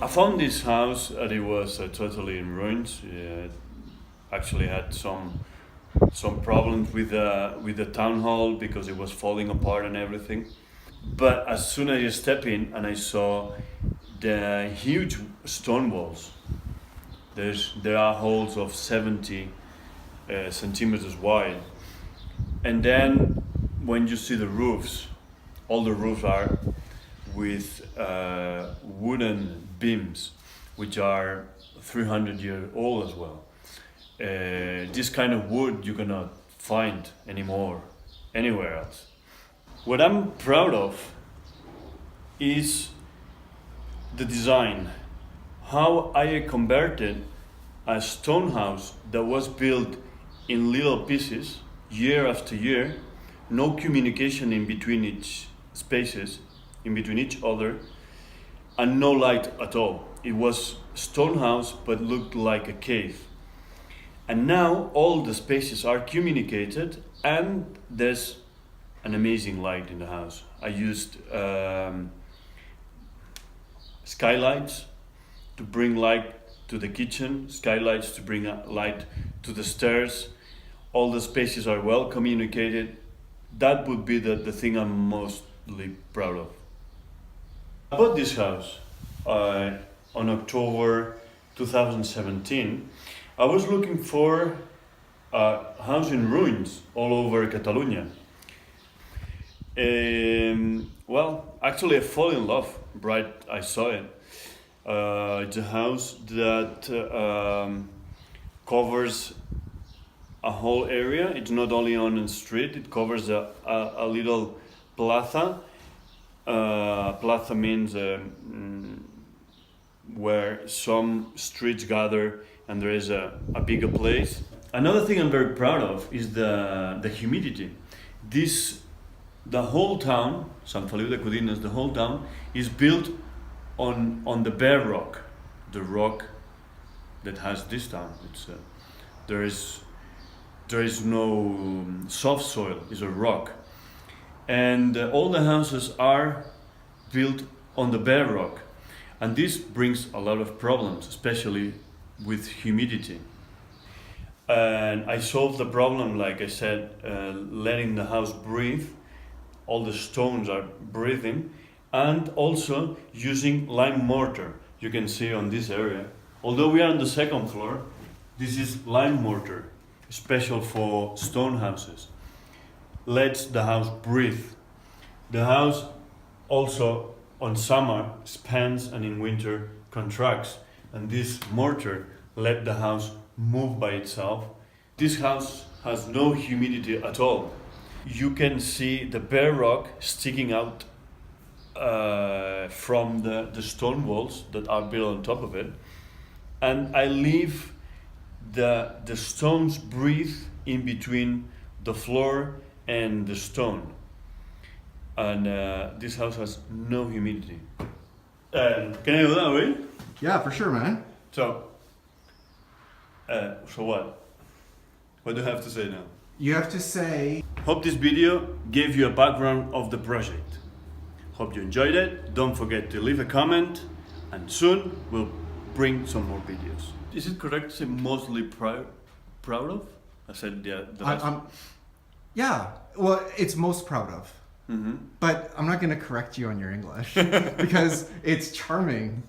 I found this house and it was totally in ruins. Actually had some problems with the town hall because it was falling apart and everything. But as soon as I stepped in and I saw the huge stone walls, there are holes of 70 centimeters wide, and then when you see the roofs, all the roofs are with wooden beams, which are 300 years old as well. This kind of wood you cannot find anymore anywhere else. What I'm proud of is the design, how I converted a stone house that was built in little pieces year after year, no communication in between each spaces, in between each other, and no light at all. It was stone house but looked like a cave. And now all the spaces are communicated and there's an amazing light in the house. I used skylights to bring light to the kitchen, skylights to bring light to the stairs. All the spaces are well communicated. That would be the thing I'm mostly proud of. I bought this house on October 2017. I was looking for a house in ruins all over Catalonia. Well, actually I fall in love right I saw it. It's a house that covers a whole area. It's not only on a street, it covers a little plaza. Plaza means where some streets gather and there is a bigger place. Another thing I'm very proud of is the humidity. The whole town, Sant Feliu de Codines, the whole town is built on the bare rock, the rock that has this town. There is no soft soil, it's a rock. And all the houses are built on the bare rock. And this brings a lot of problems, especially with humidity. And I solved the problem, like I said, letting the house breathe. All the stones are breathing, and also using lime mortar. You can see on this area. Although we are on the second floor, this is lime mortar, special for stone houses. Lets the house breathe. The house also on summer expands and in winter contracts, and this mortar let the house move by itself. This house has no humidity at all. You can see the bare rock sticking out from the stone walls that are built on top of it, and I leave the stones breathe in between the floor and the stone, and this house has no humidity. Can I do that way? Yeah, for sure, man. So what? What do I have to say now? You have to say, Hope this video gave you a background of the project. Hope you enjoyed it. Don't forget to leave a comment, and soon we'll bring some more videos. Is it correct to say mostly proud of? I said the last. yeah, well, it's most proud of. Mm-hmm. But I'm not going to correct you on your English because it's charming.